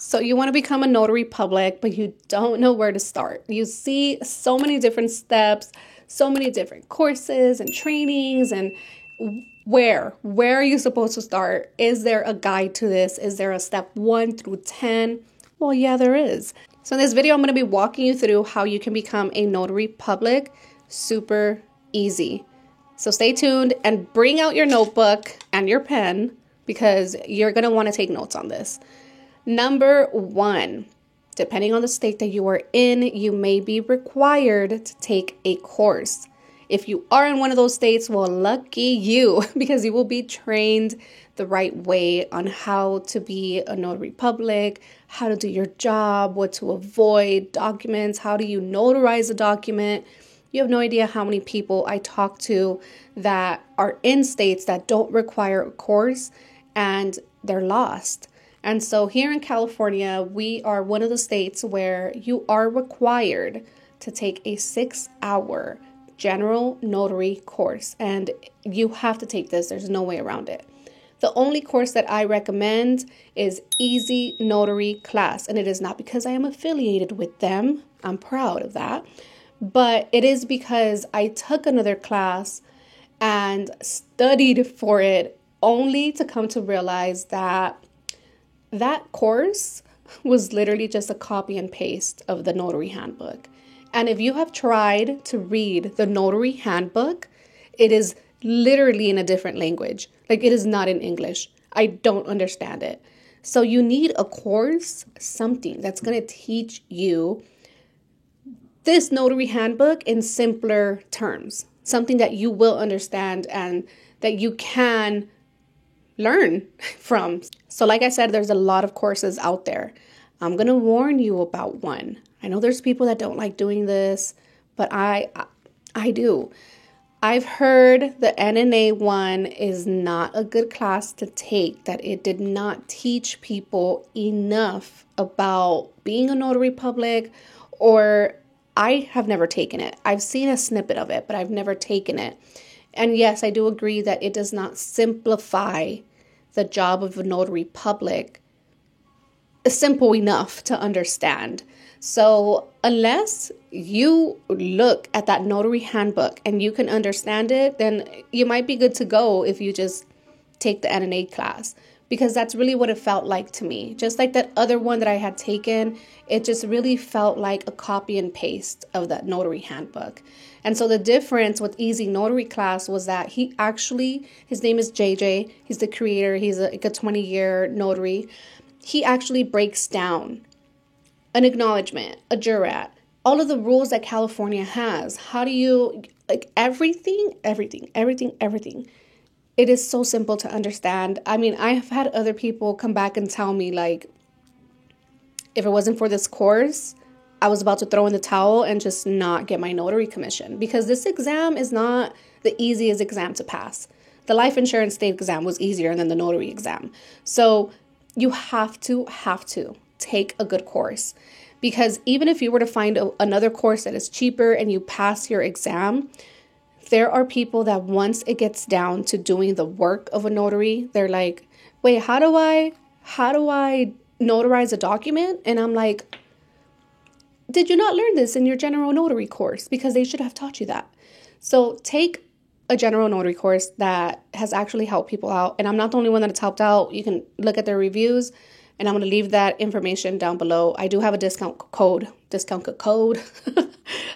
So you want to become a notary public, but you don't know where to start. You see so many different steps, so many different courses and trainings, and where are you supposed to start? Is there a guide to this? Is there a step 1 through 10? Well, yeah, there is. So in this video, I'm going to be walking you through how you can become a notary public super easy. So stay tuned and bring out your notebook and your pen because you're going to want to take notes on this. Number 1, depending on the state that you are in, you may be required to take a course. If you are in one of those states, well, lucky you, because you will be trained the right way on how to be a notary public, how to do your job, what to avoid, documents, how do you notarize a document. You have no idea how many people I talk to that are in states that don't require a course and they're lost. And so here in California, we are one of the states where you are required to take a 6-hour general notary course. And you have to take this. There's no way around it. The only course that I recommend is Easy Notary Class. And it is not because I am affiliated with them. I'm proud of that. But it is because I took another class and studied for it only to come to realize that course was literally just a copy and paste of the notary handbook. And if you have tried to read the notary handbook, it is literally in a different language. Like, it is not in English. I don't understand it. So you need a course, something that's going to teach you this notary handbook in simpler terms, something that you will understand and that you can learn from. So like I said, there's a lot of courses out there. I'm going to warn you about one. I know there's people that don't like doing this, but I do. I've heard the NNA one is not a good class to take, that it did not teach people enough about being a notary public, or I have never taken it. I've seen a snippet of it, but I've never taken it. And yes, I do agree that it does not simplify the job of a notary public simple enough to understand. So unless you look at that notary handbook and you can understand it, then you might be good to go if you just take the NNA class, because that's really what it felt like to me. Just like that other one that I had taken, it just really felt like a copy and paste of that notary handbook. And so the difference with Easy Notary Class was that his name is JJ. He's the creator. He's a 20-year notary. He actually breaks down an acknowledgement, a jurat, all of the rules that California has. How do you, like, everything. It is so simple to understand. I mean, I have had other people come back and tell me, like, if it wasn't for this course, I was about to throw in the towel and just not get my notary commission, because this exam is not the easiest exam to pass. The life insurance state exam was easier than the notary exam. So you have to take a good course, because even if you were to find another course that is cheaper and you pass your exam, there are people that once it gets down to doing the work of a notary, they're like, wait, how do I notarize a document? And I'm like, did you not learn this in your general notary course? Because they should have taught you that. So take a general notary course that has actually helped people out. And I'm not the only one that it's helped out. You can look at their reviews, and I'm going to leave that information down below. I do have a discount code.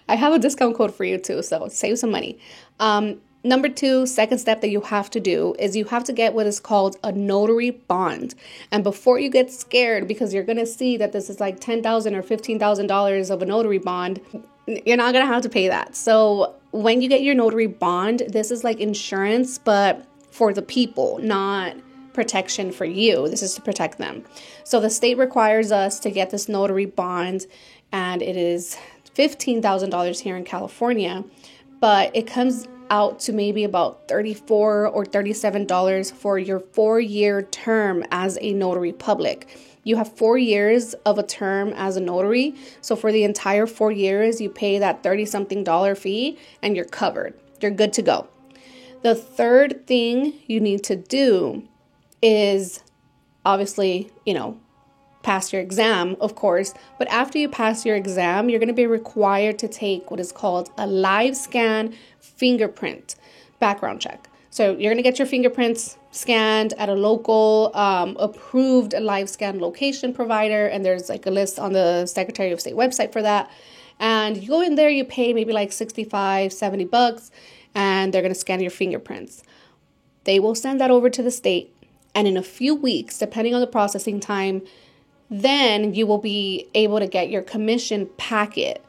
I have a discount code for you too, so save some money. Number 2, second step that you have to do is you have to get what is called a notary bond. And before you get scared, because you're going to see that this is like $10,000 or $15,000 of a notary bond, you're not going to have to pay that. So when you get your notary bond, this is like insurance, but for the people, not protection for you. This is to protect them. So the state requires us to get this notary bond, and it is $15,000 here in California, but it comes out to maybe about $34 or $37 for your 4-year term as a notary public. You have 4 years of a term as a notary. So for the entire 4 years, you pay that $30-something fee and you're covered. You're good to go. The third thing you need to do is obviously, pass your exam, of course. But after you pass your exam, you're going to be required to take what is called a live scan fingerprint background check. So you're going to get your fingerprints scanned at a local approved live scan location provider. And there's like a list on the Secretary of State website for that. And you go in there, you pay maybe like $65, $70, and they're going to scan your fingerprints. They will send that over to the state. And in a few weeks, depending on the processing time, then you will be able to get your commission packet.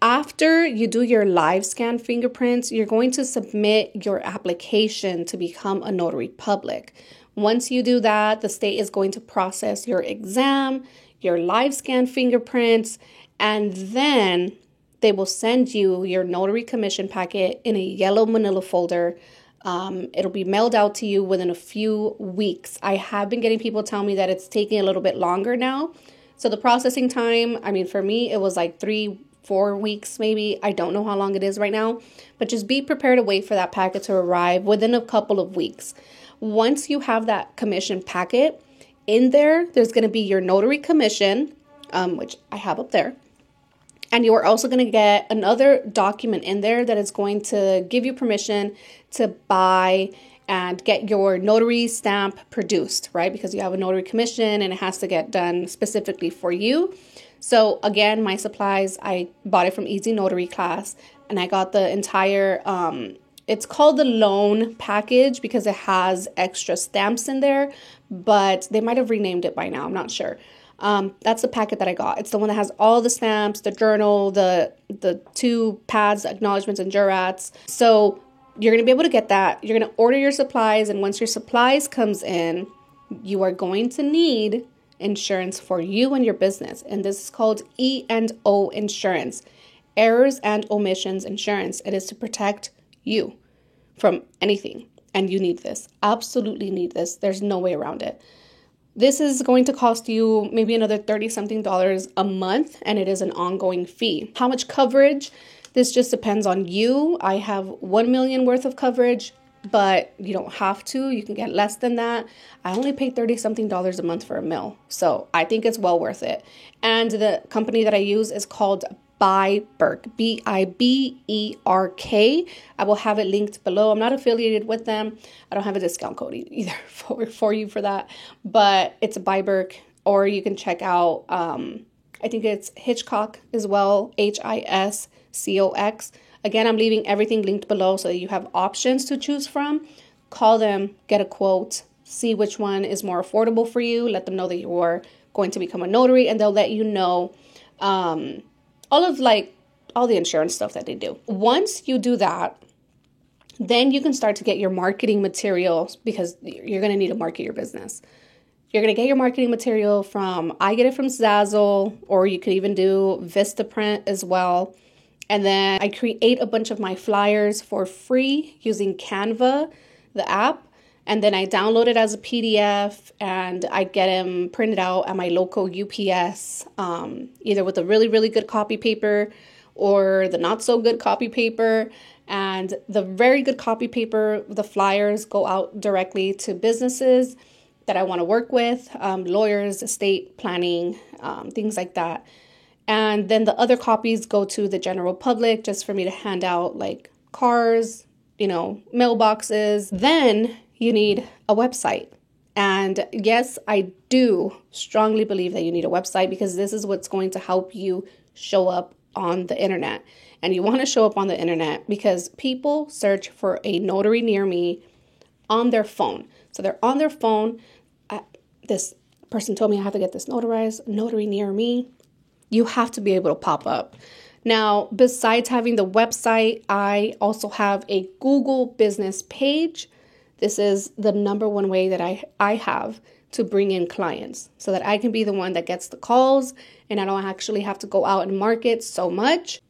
After you do your live scan fingerprints, you're going to submit your application to become a notary public. Once you do that, the state is going to process your exam, your live scan fingerprints, and then they will send you your notary commission packet in a yellow manila folder. It'll be mailed out to you within a few weeks. I have been getting people tell me that it's taking a little bit longer now. So the processing time, I mean, for me, it was like 3-4 weeks maybe. I don't know how long it is right now, but just be prepared to wait for that packet to arrive within a couple of weeks. Once you have that commission packet in there, there's going to be your notary commission, which I have up there. And you are also going to get another document in there that is going to give you permission to buy and get your notary stamp produced, right? Because you have a notary commission and it has to get done specifically for you. So again, my supplies, I bought it from Easy Notary Class, and I got the entire, it's called the loan package because it has extra stamps in there, but they might have renamed it by now. I'm not sure. That's the packet that I got. It's the one that has all the stamps, the journal, the 2 pads, acknowledgements, and jurats. So you're going to be able to get that. You're going to order your supplies, and once your supplies comes in, you are going to need insurance for you and your business. And this is called E&O insurance, errors and omissions insurance. It is to protect you from anything. And you need this. Absolutely need this. There's no way around it. This is going to cost you maybe another $30-something a month, and it is an ongoing fee. How much coverage? This just depends on you. I have 1 million worth of coverage, but you don't have to. You can get less than that. I only pay $30-something a month for a mil, so I think it's well worth it. And the company that I use is called Biberk, Biberk. I will have it linked below. I'm not affiliated with them. I don't have a discount code either for you for that, but it's a Biberk, or you can check out, I think it's Hitchcock as well, HISCOX. Again, I'm leaving everything linked below so that you have options to choose from. Call them, get a quote, see which one is more affordable for you. Let them know that you're going to become a notary, and they'll let you know all the insurance stuff that they do. Once you do that, then you can start to get your marketing materials, because you're going to need to market your business. You're going to get your marketing material I get it from Zazzle, or you could even do Vistaprint as well. And then I create a bunch of my flyers for free using Canva, the app. And then I download it as a PDF, and I get them printed out at my local UPS, either with a really, really good copy paper or the not so good copy paper. And the very good copy paper, the flyers go out directly to businesses that I want to work with, lawyers, estate planning, things like that. And then the other copies go to the general public just for me to hand out, like cars, mailboxes. Then you need a website. And yes, I do strongly believe that you need a website, because this is what's going to help you show up on the internet. And you want to show up on the internet because people search for a notary near me on their phone. So they're on their phone. This person told me I have to get this notarized, notary near me. You have to be able to pop up. Now, besides having the website, I also have a Google business page. This is the number one way that I have to bring in clients, so that I can be the one that gets the calls and I don't actually have to go out and market so much.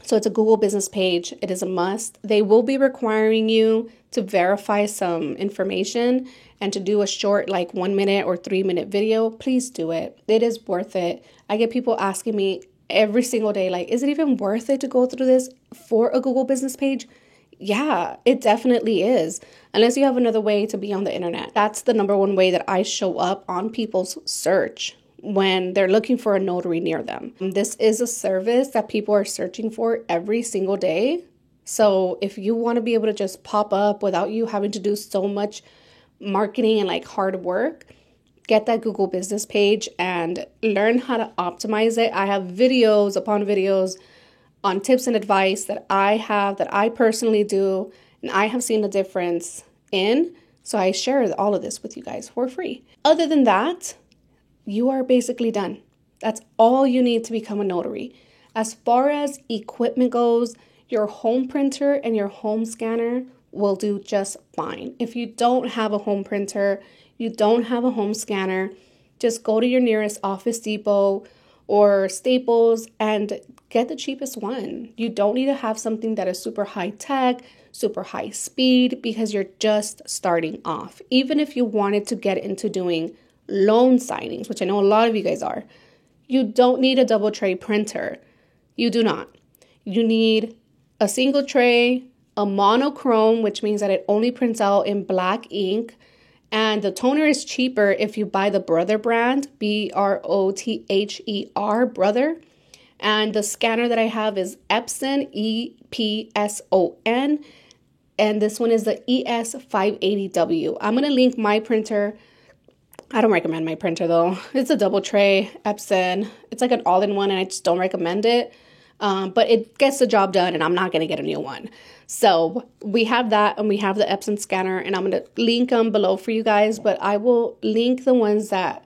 So it's a Google business page. It is a must. They will be requiring you to verify some information and to do a short, like 1 minute or 3 minute video. Please do it. It is worth it. I get people asking me every single day, like, is it even worth it to go through this for a Google business page? Yeah, it definitely is. Unless you have another way to be on the internet. That's the number one way that I show up on people's search. when they're looking for a notary near them. This is a service that people are searching for every single day. So if you want to be able to just pop up without you having to do so much marketing and like hard work, get that Google business page and learn how to optimize it. I have videos upon videos on tips and advice that I personally do, and I have seen a difference in. So I share all of this with you guys for free. Other than that, you are basically done. That's all you need to become a notary. As far as equipment goes, your home printer and your home scanner will do just fine. If you don't have a home printer, you don't have a home scanner, just go to your nearest Office Depot or Staples and get the cheapest one. You don't need to have something that is super high tech, super high speed, because you're just starting off. Even if you wanted to get into doing loan signings, which I know a lot of you guys are, you don't need a double tray printer. You do not. You need a single tray, a monochrome, which means that it only prints out in black ink. And the toner is cheaper if you buy the Brother brand, Brother, Brother. And the scanner that I have is Epson, EPSON. And this one is the ES580W. I'm going to link my printer. I don't recommend my printer though. It's a double tray Epson. It's like an all-in-one and I just don't recommend it. But it gets the job done and I'm not going to get a new one. So we have that and we have the Epson scanner and I'm going to link them below for you guys. But I will link the ones that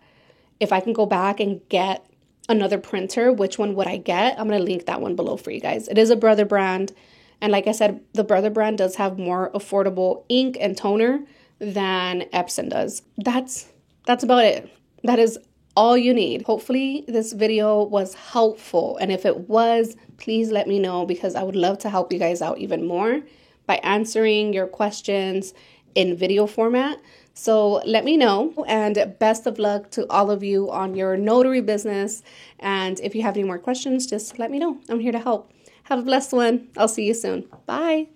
if I can go back and get another printer, which one would I get? I'm going to link that one below for you guys. It is a Brother brand. And like I said, the Brother brand does have more affordable ink and toner than Epson does. That's about it. That is all you need. Hopefully this video was helpful. And if it was, please let me know because I would love to help you guys out even more by answering your questions in video format. So let me know and best of luck to all of you on your notary business. And if you have any more questions, just let me know. I'm here to help. Have a blessed one. I'll see you soon. Bye.